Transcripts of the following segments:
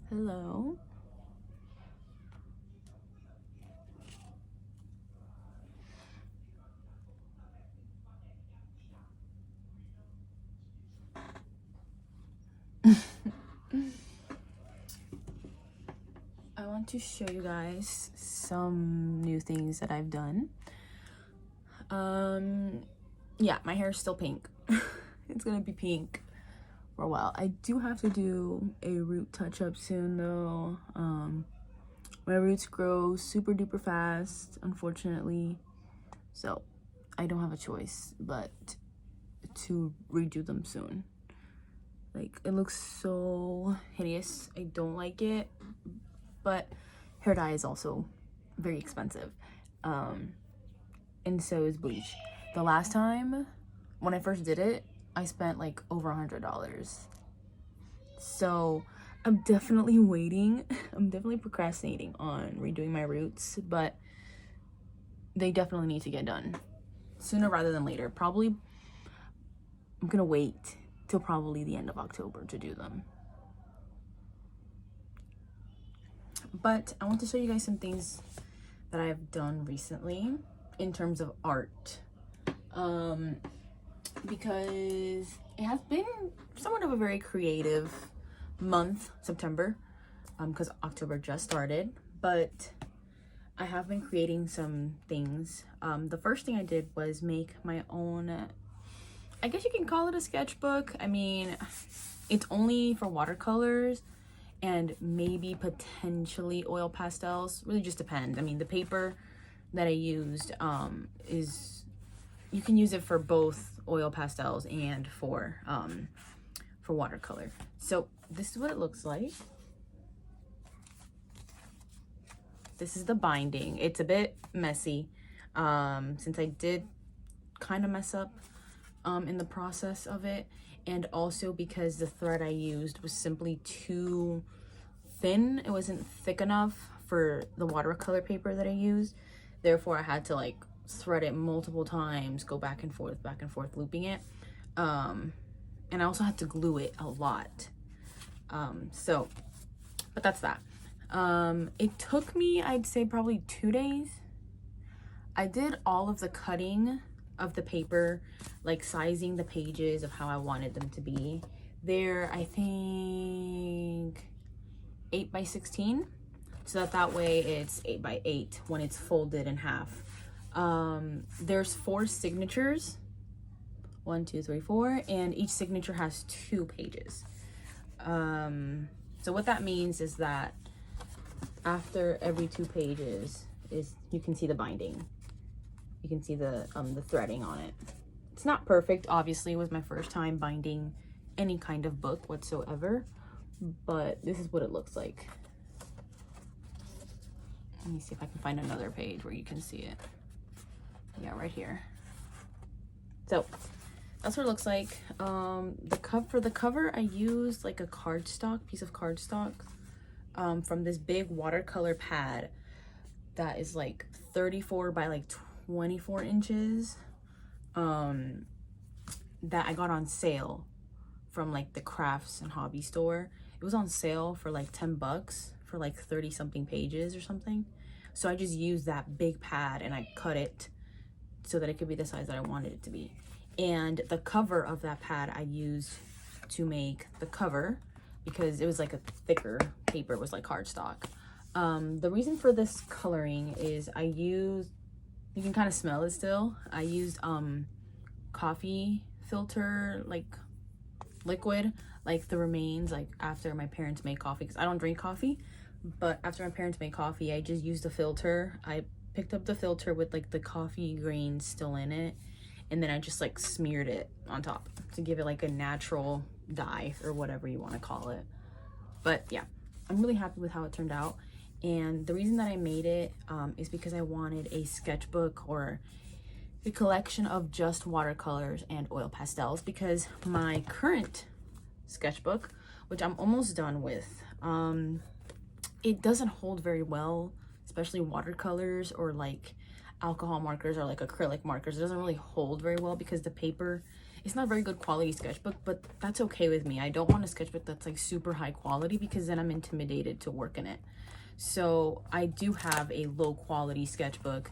Hello. I want to show you guys some new things that I've done. Yeah, my hair is still pink. It's gonna be pink for a while. I do have to do a root touch-up soon though. My roots grow super duper fast, unfortunately. So I don't have a choice but to redo them soon. Like, it looks so hideous. I don't like it, but hair dye is also very expensive, and so is bleach. The last time when I first did it, I spent like over $100. So I'm definitely waiting. I'm definitely procrastinating on redoing my roots, but they definitely need to get done sooner rather than later. Probably I'm gonna wait till probably the end of October to do them. But I want to show you guys some things that I've done recently in terms of art, because it has been somewhat of a very creative month, September, because October just started, but I have been creating some things. The first thing I did was make my own, I guess you can call it a sketchbook. I mean, it's only for watercolors and maybe potentially oil pastels. Really just depends. I mean, the paper that I used is, you can use it for both oil pastels and for watercolor. So this is what it looks like. This is the binding. It's a bit messy, since I did kind of mess up in the process of it, and also because the thread I used was simply too thin. It wasn't thick enough for the watercolor paper that I used. Therefore, I had to like thread it multiple times, go back and forth, looping it. And I also had to glue it a lot. But that's that. It took me, I'd say, probably 2 days. I did all of the cutting of the paper, like sizing the pages of how I wanted them to be. They're, I think, 8 by 16, so that way it's 8 by 8 when it's folded in half. There's 4 signatures, 1 2 3 4, and each signature has 2 pages. So what that means is that after every 2 pages is, you can see the binding. You can see the threading on it. It's not perfect, obviously. It was my first time binding any kind of book whatsoever, but this is what it looks like. Let me see if I can find another page where you can see it. Yeah, right here. So that's what it looks like. For the cover, I used like a piece of cardstock, from this big watercolor pad that is like 34 by like 24 inches, that I got on sale from like the crafts and hobby store. It was on sale for like 10 bucks for like 30 something pages or something. So I just used that big pad and I cut it so that it could be the size that I wanted it to be. And the cover of that pad I used to make the cover, because it was like a thicker paper. It was like cardstock. The reason for this coloring is I used, you can kind of smell it still, I used coffee filter, like liquid, like the remains, like after my parents made coffee, because I don't drink coffee, but after my parents made coffee, I just used the filter. I picked up the filter with like the coffee grains still in it, and then I just like smeared it on top to give it like a natural dye, or whatever you want to call it. But yeah, I'm really happy with how it turned out. And the reason that I made it is because I wanted a sketchbook or a collection of just watercolors and oil pastels, because my current sketchbook, which I'm almost done with, it doesn't hold very well, especially watercolors or like alcohol markers or like acrylic markers. It doesn't really hold very well because the paper it's not a very good quality sketchbook, but that's okay with me. I don't want a sketchbook that's like super high quality because then I'm intimidated to work in it. So I do have a low quality sketchbook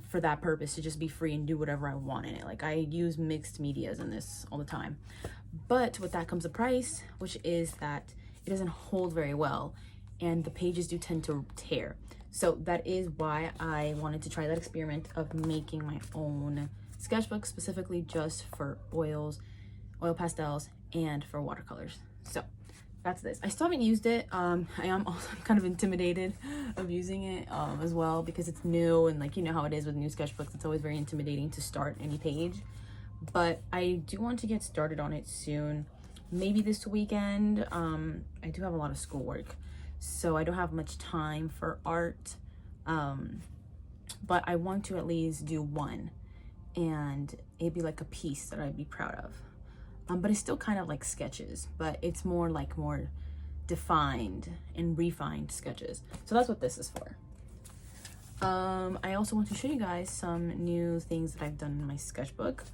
for that purpose, to just be free and do whatever I want in it. Like I use mixed medias in this all the time. But with that comes a price, which is that it doesn't hold very well and the pages do tend to tear. So that is why I wanted to try that experiment of making my own sketchbook specifically just for oils, oil pastels, and for watercolors. So that's this. I still haven't used it. I am also kind of intimidated of using it as well, because it's new, and like, you know how it is with new sketchbooks, it's always very intimidating to start any page. But I do want to get started on it soon, maybe this weekend. I do have a lot of schoolwork, so I don't have much time for art, but I want to at least do one, and it'd be like a piece that I'd be proud of. But it's still kind of like sketches, but it's more like more defined and refined sketches. So that's what this is for. I also want to show you guys some new things that I've done in my sketchbook.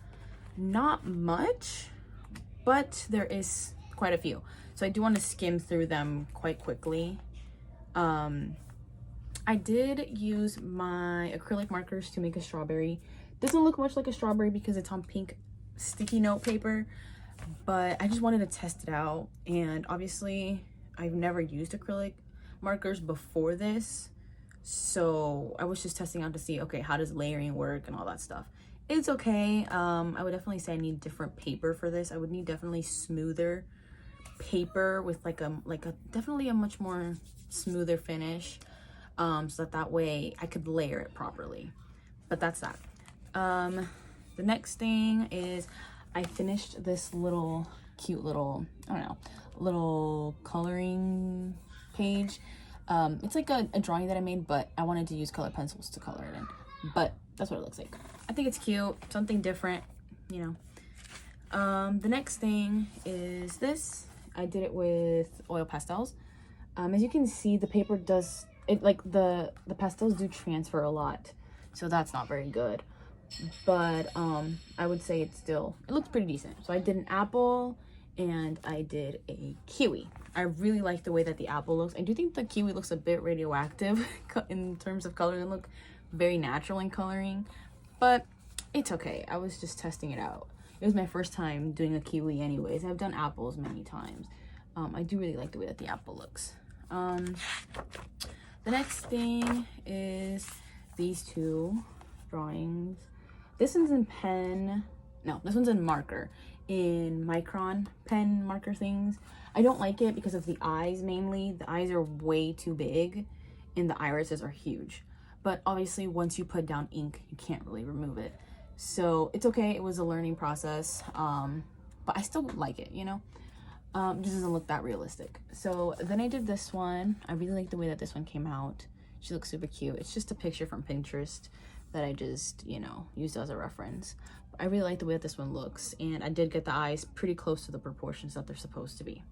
Not much, but there is quite a few. So I do want to skim through them quite quickly. I did use my acrylic markers to make a strawberry. Doesn't look much like a strawberry because it's on pink sticky note paper, but I just wanted to test it out. And obviously I've never used acrylic markers before this, so I was just testing out to see, okay, how does layering work and all that stuff. It's okay. I would definitely say I need different paper for this. I would need definitely smoother paper with like a definitely a much more smoother finish, so that way I could layer it properly. But that's that. The next thing is I finished this little cute little, I don't know, little coloring page. It's like a drawing that I made, but I wanted to use colored pencils to color it in. But that's what it looks like. I think it's cute, something different, you know. The next thing is this. I did it with oil pastels. As you can see, the paper does, it like the pastels do transfer a lot, so that's not very good. But I would say it looks pretty decent. So I did an apple and I did a kiwi. I really like the way that the apple looks. I do think the kiwi looks a bit radioactive in terms of color. It look very natural in coloring, but it's okay. I was just testing it out. It was my first time doing a kiwi anyways. I've done apples many times. I do really like the way that the apple looks. The next thing is these two drawings. This one's in pen. No, this one's in marker, in micron pen marker things. I don't like it because of the eyes mainly. The eyes are way too big and the irises are huge. But obviously once you put down ink, you can't really remove it. So it's okay. It was a learning process. But I still like it, you know? It just doesn't look that realistic. So then I did this one. I really like the way that this one came out. She looks super cute. It's just a picture from Pinterest that I just, you know, used as a reference. I really like the way that this one looks, and I did get the eyes pretty close to the proportions that they're supposed to be.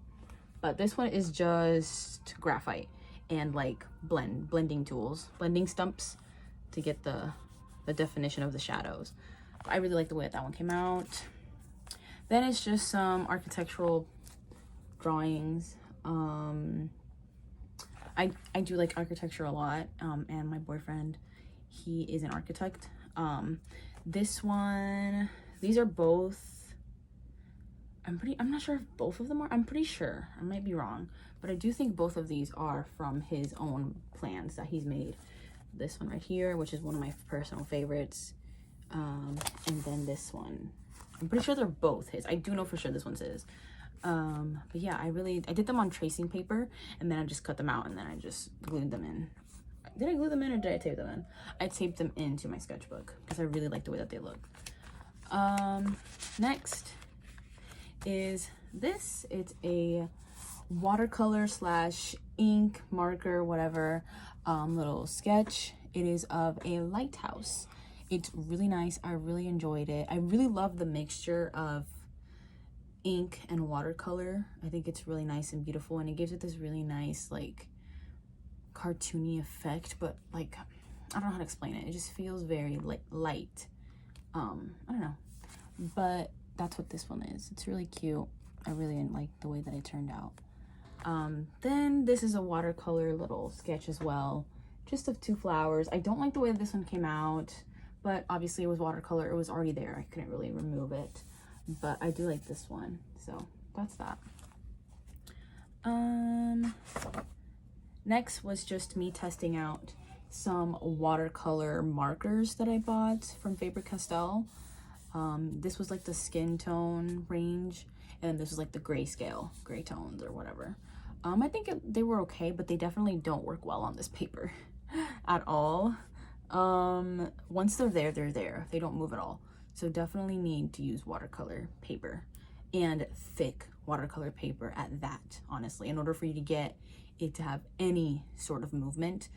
But this one is just graphite and like blending tools, blending stumps to get the definition of the shadows. I really like the way that one came out. Then it's just some architectural drawings. I do like architecture a lot, and my boyfriend, he is an architect. This one, these are both, I'm not sure if both of them are, I'm pretty sure, I might be wrong, but I do think both of these are from his own plans that he's made. This one right here, which is one of my personal favorites, and then this one, I'm pretty sure they're both his. I do know for sure this one's his. But yeah, I did them on tracing paper, and then I just cut them out, and then I just glued them in. Did I glue them in or did I tape them in? I taped them into my sketchbook because I really like the way that they look. Next is this. It's a watercolor / ink marker, whatever, little sketch. It is of a lighthouse. It's really nice. I really enjoyed it. I really love the mixture of ink and watercolor. I think it's really nice and beautiful, and it gives it this really nice like cartoony effect, but like I don't know how to explain it. It just feels very light. I don't know, but that's what this one is. It's really cute. I really like the way that it turned out. Then this is a watercolor little sketch as well, just of 2 flowers. I don't like the way this one came out, but obviously it was watercolor. It was already there. I couldn't really remove it, but I do like this one. So that's that. Next was just me testing out some watercolor markers that I bought from Faber-Castell. This was like the skin tone range, and this was like the grayscale, gray tones or whatever. I think they were okay, but they definitely don't work well on this paper at all. Once they're there, they're there. They don't move at all. So definitely need to use watercolor paper, and thick watercolor paper at that, honestly, in order for you to get it to have any sort of movement.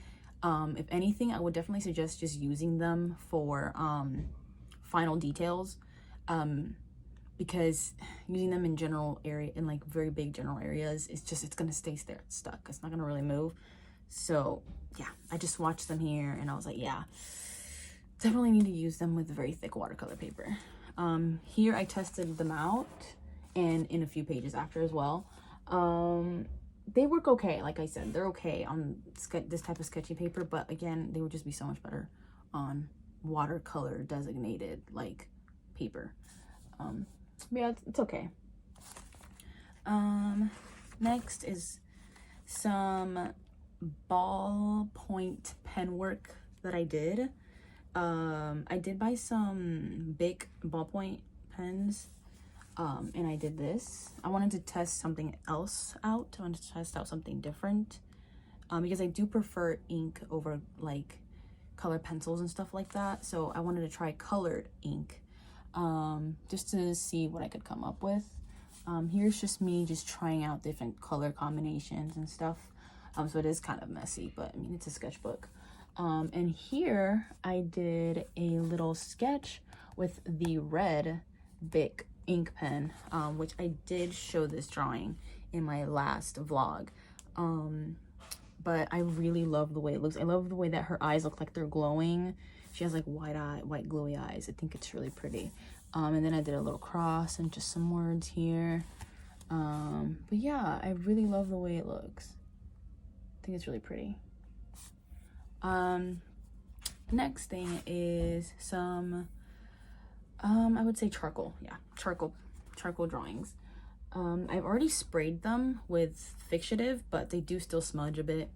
If anything, I would definitely suggest just using them for final details, because using them in general area, in like very big general areas, it's gonna stay there stuck. It's not gonna really move. So yeah, I just watched them here and I was like, yeah, definitely need to use them with very thick watercolor paper. Here I tested them out, and in a few pages after as well. They work okay. Like I said, they're okay on this type of sketchy paper, but again, they would just be so much better on watercolor designated like paper. Yeah, it's okay. Next is some ballpoint pen work that I did. I did buy some big ballpoint pens, and I did this. I wanted to test something else out. I wanted to test out something different, because I do prefer ink over like color pencils and stuff like that. So I wanted to try colored ink, just to see what I could come up with. Here's just me just trying out different color combinations and stuff. So it is kind of messy, but I mean, it's a sketchbook. And here I did a little sketch with the red Bic ink pen, which I did show this drawing in my last vlog. But I really love the way it looks. I love the way that her eyes look like they're glowing. She has like white glowy eyes. I think it's really pretty. And then I did a little cross and just some words here. But yeah, I really love the way it looks. I think it's really pretty. Next thing is some, I would say charcoal. Yeah, charcoal drawings. I've already sprayed them with fixative, but they do still smudge a bit.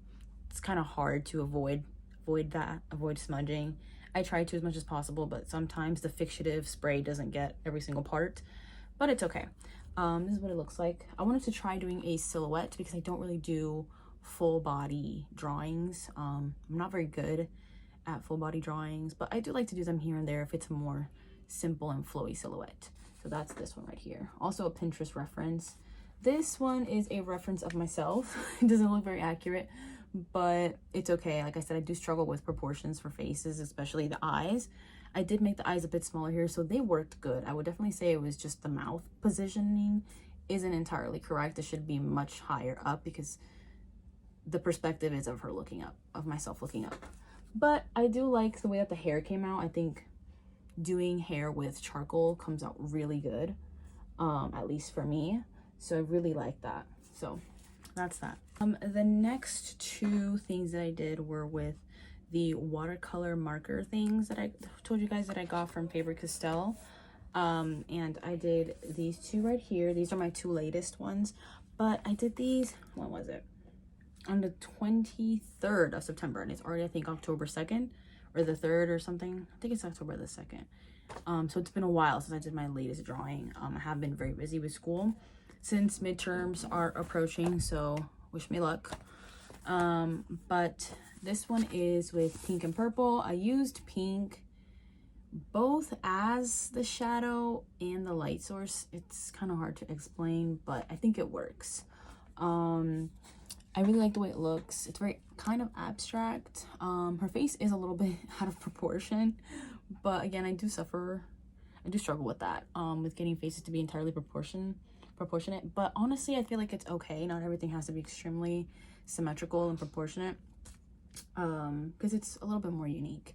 It's kind of hard to avoid smudging. I try to as much as possible, but sometimes the fixative spray doesn't get every single part, but it's okay. This is what it looks like. I wanted to try doing a silhouette because I don't really do full body drawings. I'm not very good at full body drawings, but I do like to do them here and there if it's a more simple and flowy silhouette. So that's this one right here. Also a Pinterest reference. This one is a reference of myself. It doesn't look very accurate, but it's okay. Like I said, I do struggle with proportions for faces, especially the eyes. I did make the eyes a bit smaller here, so they worked good. I would definitely say it was just the mouth positioning isn't entirely correct. It should be much higher up because the perspective is of her looking up, of myself looking up. But I do like the way that the hair came out. I think doing hair with charcoal comes out really good, at least for me. So I really like that. So that's that. The next 2 things that I did were with the watercolor marker things that I told you guys that I got from Faber-Castell. And I did these 2 right here. These are my 2 latest ones, but I did these, when was it? On the 23rd of September, and it's already, I think, October 2nd or the 3rd or something. I think it's October the 2nd. So it's been a while since I did my latest drawing. I have been very busy with school since midterms are approaching, so wish me luck. But this one is with pink and purple. I used pink both as the shadow and the light source. It's kind of hard to explain, but I think it works. I really like the way it looks. It's very kind of abstract. Her face is a little bit out of proportion, but again, I do struggle with that, with getting faces to be entirely proportionate. But honestly, I feel like it's okay. Not everything has to be extremely symmetrical and proportionate, because it's a little bit more unique.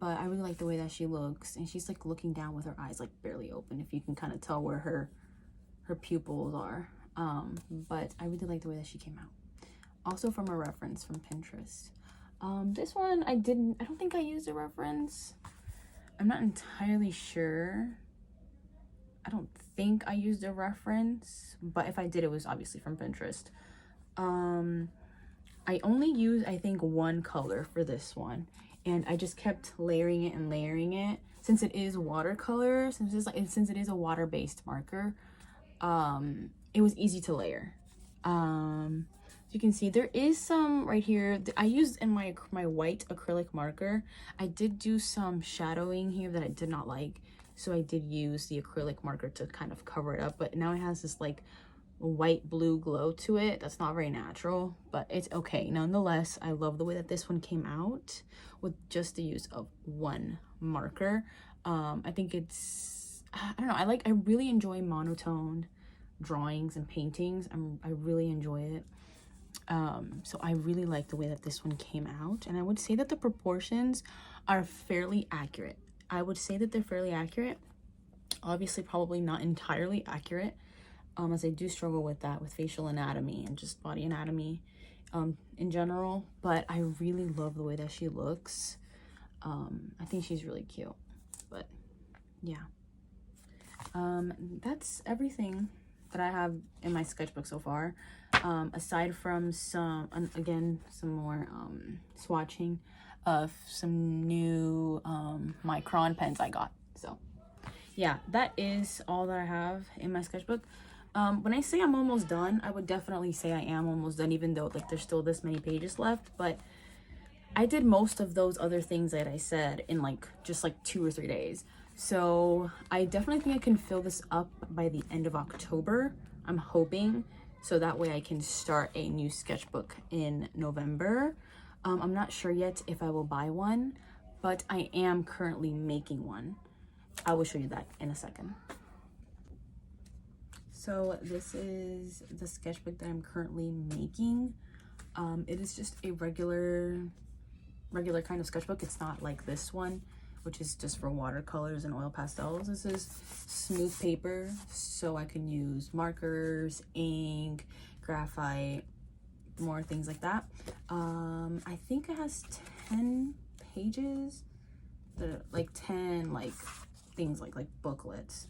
but I really like the way that she looks, and she's like looking down with her eyes like barely open, if you can kind of tell where her pupils are. But I really like the way that she came out. Also from a reference from Pinterest. This one I don't think I used a reference. I'm not entirely sure. I don't think I used a reference, but if I did, it was obviously from Pinterest. I only used, I think, one color for this one, and I just kept layering it and layering it. Since it is watercolor, since it is a water-based marker, it was easy to layer. You can see there is some right here. I used in my white acrylic marker. I did do some shadowing here that I did not like, so I did use the acrylic marker to kind of cover it up, but now it has this like white blue glow to it. That's not very natural, but it's okay nonetheless. I love the way that this one came out with just the use of one marker. I think it's, I don't know, I really enjoy monotone drawings and paintings. I really enjoy it. So I really like the way that this one came out, and I would say that the proportions are fairly accurate. I would say that they're fairly accurate. Obviously, probably not entirely accurate, as I do struggle with that with facial anatomy and just body anatomy in general, but I really love the way that she looks. I think she's really cute. But yeah, that's everything that I have in my sketchbook so far, aside from some more swatching of some new micron pens I got. So yeah, that is all that I have in my sketchbook. When I say I'm almost done, I would definitely say I am almost done, even though like there's still this many pages left. But I did most of those other things that I said in like just like 2 or 3 days. So I definitely think I can fill this up by the end of October. I'm hoping, so that way I can start a new sketchbook in November. I'm not sure yet if I will buy one, but I am currently making one. I will show you that in a second. So this is the sketchbook that I'm currently making. It is just a regular kind of sketchbook. It's not like this one, which is just for watercolors and oil pastels. This is smooth paper, so I can use markers, ink, graphite, more things like that. I think it has 10 pages, like 10 like things like booklets.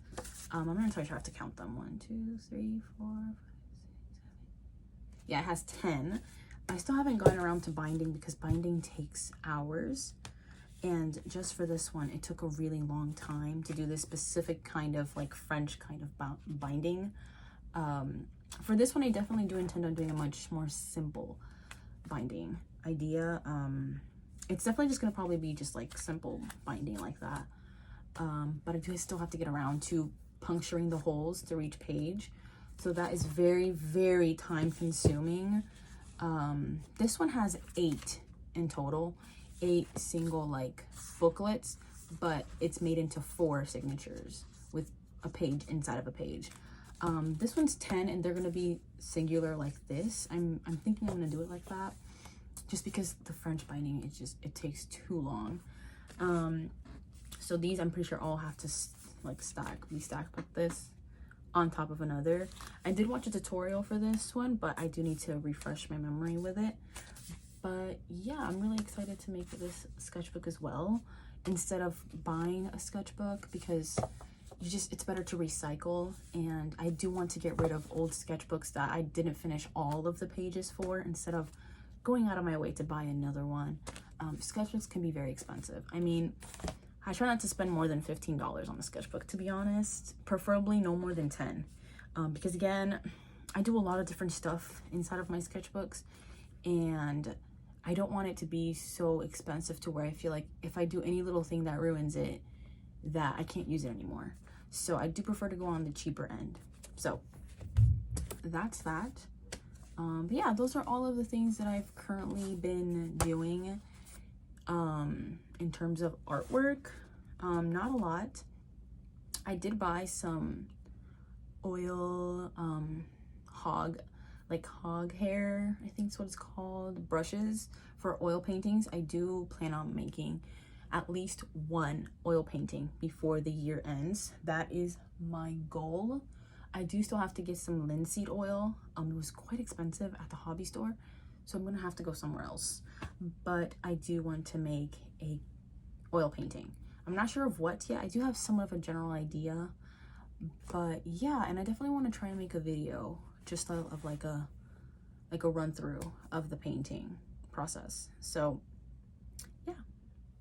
I'm not entirely sure I have to count them. 1, 2, 3, 4, 5, 6, 7. Yeah, it has 10. I still haven't gotten around to binding because binding takes hours. And just for this one, it took a really long time to do this specific kind of like French kind of binding. For this one, I definitely do intend on doing a much more simple binding idea. It's definitely just gonna probably be just like simple binding like that. But I do still have to get around to puncturing the holes through each page. So that is very, very time consuming. This one has 8 in total. 8 single like booklets, but it's made into 4 signatures with a page inside of a page. This one's 10, and they're gonna be singular like this. I'm thinking I'm gonna do it like that, just because the French binding, it takes too long. So these I'm pretty sure all have to like be stacked like this on top of another. I did watch a tutorial for this one, but I do need to refresh my memory with it. But yeah, I'm really excited to make this sketchbook as well, instead of buying a sketchbook, because it's better to recycle. And I do want to get rid of old sketchbooks that I didn't finish all of the pages for, instead of going out of my way to buy another one. Sketchbooks can be very expensive. I mean, I try not to spend more than $15 on a sketchbook, to be honest. Preferably no more than 10. Because again, I do a lot of different stuff inside of my sketchbooks, and I don't want it to be so expensive to where I feel like if I do any little thing that ruins it, that I can't use it anymore. So I do prefer to go on the cheaper end. So that's that. But yeah, those are all of the things that I've currently been doing in terms of artwork. Not a lot. I did buy some oil hog hair, I think is what it's called, brushes for oil paintings. I do plan on making at least one oil painting before the year ends. That is my goal. I do still have to get some linseed oil. It was quite expensive at the hobby store, so I'm gonna have to go somewhere else. But I do want to make a oil painting. I'm not sure of what yet. I do have somewhat of a general idea, but yeah, and I definitely want to try and make a video just of like a run through of the painting process. So yeah,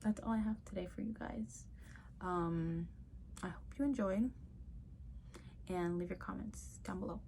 that's all I have today for you guys. I hope you enjoyed, and leave your comments down below.